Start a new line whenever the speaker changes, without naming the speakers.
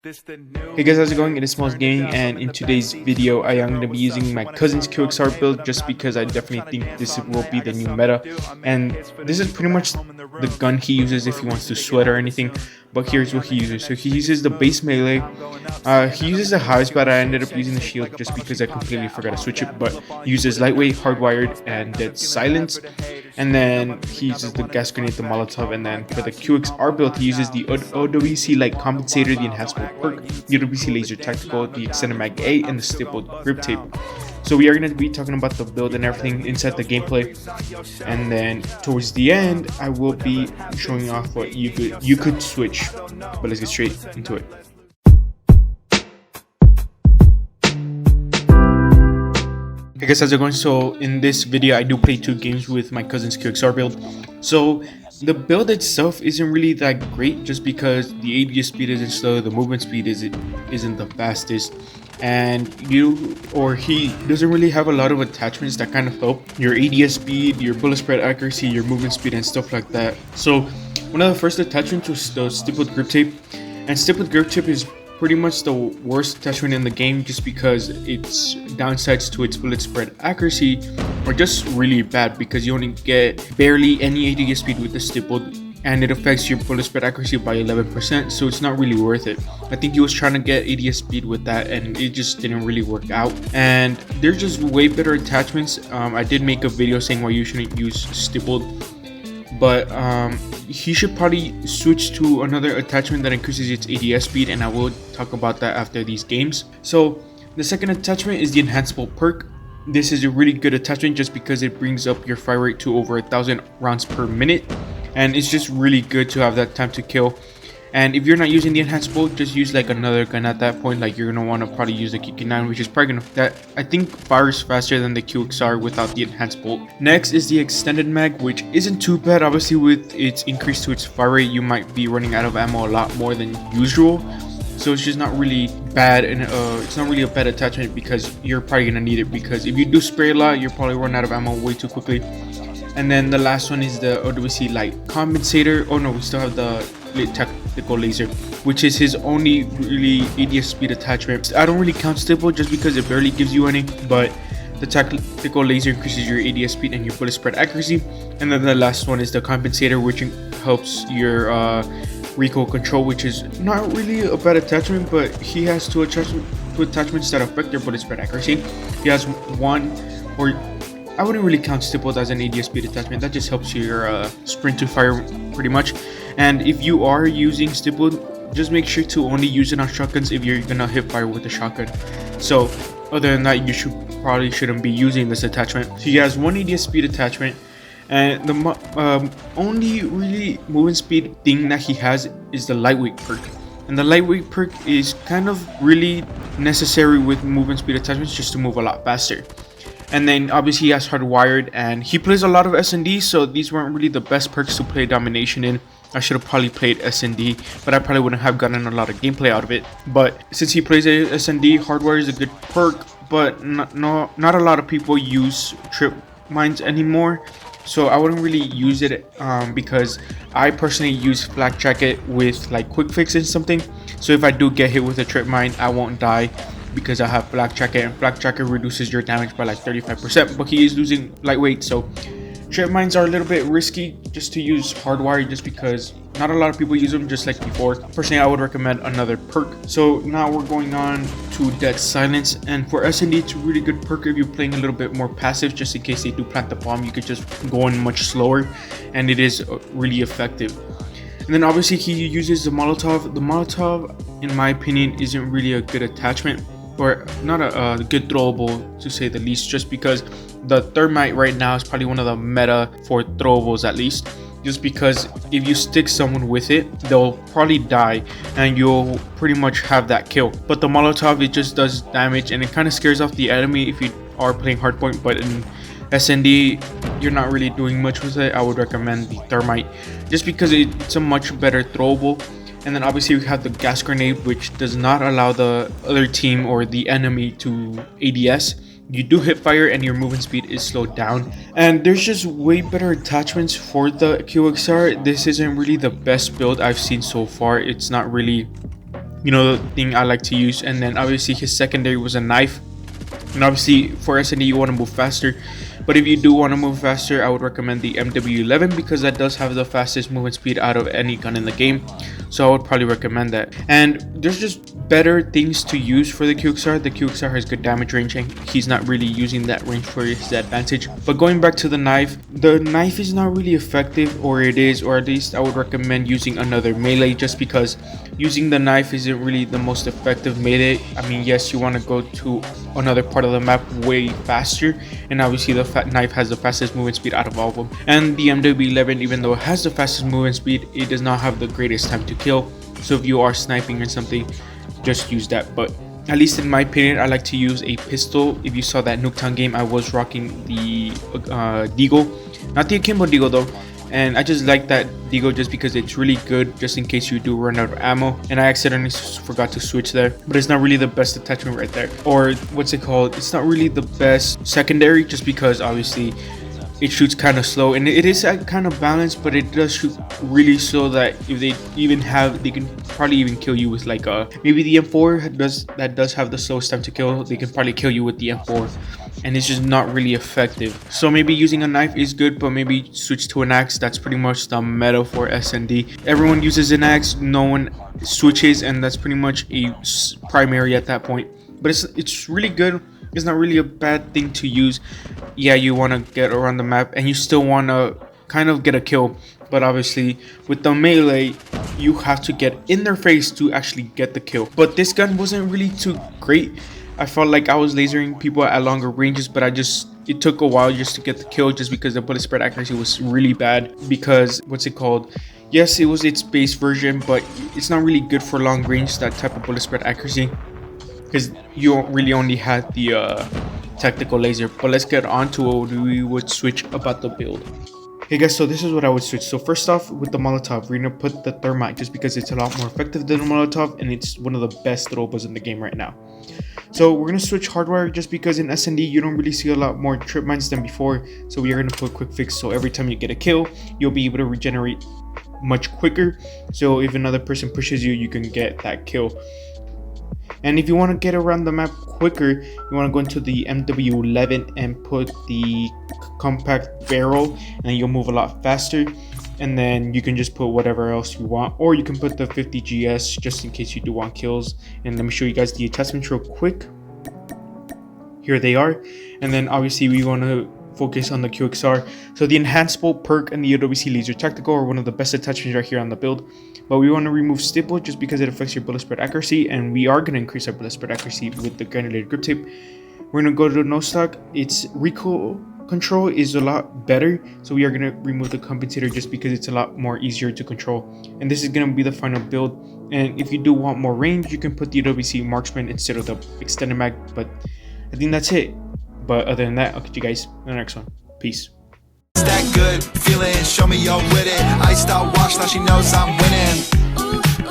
Hey guys, how's it going? It is Smalls Gaming, and in today's video I am going to be using my cousin's QXR build just because I definitely think this will be the new meta, and this is pretty much the gun he uses if he wants to sweat or anything. But here's what he uses. So he uses the base melee, he uses the highs, but I ended up using the shield just because I completely forgot to switch it. But he uses lightweight, hardwired, and dead silence, and then he uses the gas grenade, the molotov, and then for the QXR build he uses the OWC light compensator, the enhancement perk, UWC laser tactical, the extended mag A, and the stippled grip tape. So we are going to be talking about the build and everything inside the gameplay, and then towards the end I will be showing off what you could switch. But let's get straight into it. Hey guys, how's it going? So in this video I do play 2 games with my cousin's QXR build. So the build itself isn't really that great just because the ADS speed isn't slow, the movement speed isn't the fastest, and he doesn't really have a lot of attachments that kind of help your ADS speed, your bullet spread accuracy, your movement speed, and stuff like that. So one of the first attachments was the stippled grip tape, and stippled grip tape is pretty much the worst attachment in the game just because its downsides to its bullet spread accuracy are just really bad because you only get barely any ADS speed with the stippled, and it affects your bullet spread accuracy by 11%, so it's not really worth it. I think he was trying to get ADS speed with that and it just didn't really work out, and there's just way better attachments. I did make a video saying why you shouldn't use stippled, but he should probably switch to another attachment that increases its ADS speed, and I will talk about that after these games. So the second attachment is the enhanceable perk. This is a really good attachment just because it brings up your fire rate to over 1,000 rounds per minute, and it's just really good to have that time to kill. And if you're not using the enhanceable, just use like another gun at that point. Like you're gonna want to probably use the QQ9, which is probably that I think fires faster than the QXR without the enhanceable. Next is the extended mag, which isn't too bad. Obviously with its increase to its fire rate, you might be running out of ammo a lot more than usual. So it's just not really bad, and it's not really a bad attachment because you're probably gonna need it, because if you do spray a lot, you're probably run out of ammo way too quickly. And then the last one is the OWC light compensator. Oh no, we still have the tactical laser, which is his only really ADS speed attachment. I don't really count stipple just because it barely gives you any, but the tactical laser increases your ADS speed and your bullet spread accuracy. And then the last one is the compensator, which helps your recoil control, which is not really a bad attachment, but he has two attachments that affect your bullet spread accuracy. He has one, or I wouldn't really count stippled as an ADS speed attachment. That just helps your sprint to fire pretty much. And if you are using stippled, just make sure to only use it on shotguns if you're gonna hip fire with a shotgun. So other than that, you shouldn't be using this attachment. So he has one ADS speed attachment, and the only really movement speed thing that he has is the lightweight perk. And the lightweight perk is kind of really necessary with movement speed attachments just to move a lot faster. And then obviously he has hardwired, and he plays a lot of S&D, so these weren't really the best perks to play domination in. I should have probably played S&D, but I probably wouldn't have gotten a lot of gameplay out of it. But since he plays S&D, hardwire is a good perk, but not a lot of people use trip mines anymore, so I wouldn't really use it because I personally use flak jacket with like quick fix and something. So if I do get hit with a trip mine, I won't die because I have flak jacket, and flak jacket reduces your damage by like 35%, but he is losing lightweight, so trip mines are a little bit risky just to use hardwire, just because not a lot of people use them just like before. Personally, I would recommend another perk. So now we're going on to dead silence, and for S&D it's a really good perk if you're playing a little bit more passive, just in case they do plant the bomb. You could just go in much slower, and it is really effective. And then obviously he uses the molotov. The molotov, in my opinion, isn't really a good attachment, or not a good throwable to say the least, just because the thermite right now is probably one of the meta for throwables, at least, just because if you stick someone with it, they'll probably die and you'll pretty much have that kill. But the molotov, it just does damage and it kind of scares off the enemy if you are playing hardpoint. But in S&D, you're not really doing much with it. I would recommend the thermite just because it's a much better throwable. And then obviously we have the gas grenade, which does not allow the other team or the enemy to ADS. You do hip fire and your movement speed is slowed down. And there's just way better attachments for the QXR. This isn't really the best build I've seen so far. It's not really you know, the thing I like to use. And then obviously his secondary was a knife. And obviously for SND you want to move faster, but if you do want to move faster, I would recommend the MW11 because that does have the fastest movement speed out of any gun in the game. So I would probably recommend that. And there's just better things to use for the QXR. The QXR has good damage range and he's not really using that range for his advantage. But going back to the knife is not really effective, or it is, or at least I would recommend using another melee, just because using the knife isn't really the most effective melee. I mean, yes, you want to go to another part of the map way faster, and obviously the knife has the fastest movement speed out of all of them. And the MW11, even though it has the fastest movement speed, it does not have the greatest time to kill. So if you are sniping or something, just use that. But at least in my opinion, I like to use a pistol. If you saw that Nuketown game, I was rocking the Deagle, not the Akimbo Deagle though. And I just like that Deagle just because it's really good just in case you do run out of ammo. And I accidentally forgot to switch there, but it's not really the best attachment right there. Or what's it called? It's not really the best secondary just because obviously it shoots kind of slow, and it is kind of balanced, but it does shoot really slow that if they even have, they can probably even kill you with like maybe the M4 does have the slowest time to kill. They can probably kill you with the M4, and it's just not really effective. So maybe using a knife is good, but maybe switch to an axe. That's pretty much the meta for SND. Everyone uses an axe, no one switches, and that's pretty much a primary at that point. But it's really good. It's not really a bad thing to use. Yeah, you want to get around the map and you still want to kind of get a kill, but obviously with the melee you have to get in their face to actually get the kill. But this gun wasn't really too great. I felt like I was lasering people at longer ranges, but it took a while just to get the kill, just because the bullet spread accuracy was really bad. Because what's it called, yes, it was its base version, but it's not really good for long range, that type of bullet spread accuracy, because you really only had the tactical laser. But let's get on to what we would switch about the build. Hey guys, so this is what I would switch. So first off, with the Molotov, we're gonna put the thermite just because it's a lot more effective than the Molotov, and it's one of the best throwables in the game right now. So we're gonna switch hardwire just because in SND you don't really see a lot more trip mines than before. So we are gonna put quick fix, so every time you get a kill, you'll be able to regenerate much quicker. So if another person pushes you, you can get that kill. And if you want to get around the map quicker, you want to go into the MW11 and put the compact barrel, and you'll move a lot faster. And then you can just put whatever else you want, or you can put the 50 GS just in case you do want kills. And let me show you guys the attachments real quick. Here they are. And then obviously we want to focus on the QXR. So the enhanced bolt perk and the OWC laser tactical are one of the best attachments right here on the build. But we want to remove stipple just because it affects your bullet spread accuracy, and we are going to increase our bullet spread accuracy with the granulated grip tape. We're going to go to no stock. Its recoil control is a lot better, so we are going to remove the compensator just because it's a lot more easier to control. And this is going to be the final build. And if you do want more range, you can put the OWC marksman instead of the extended mag. But I think that's it. But other than that, I'll catch you guys in the next one. Peace.
That good feeling, show me you're with it. I start watch, now she knows I'm winning.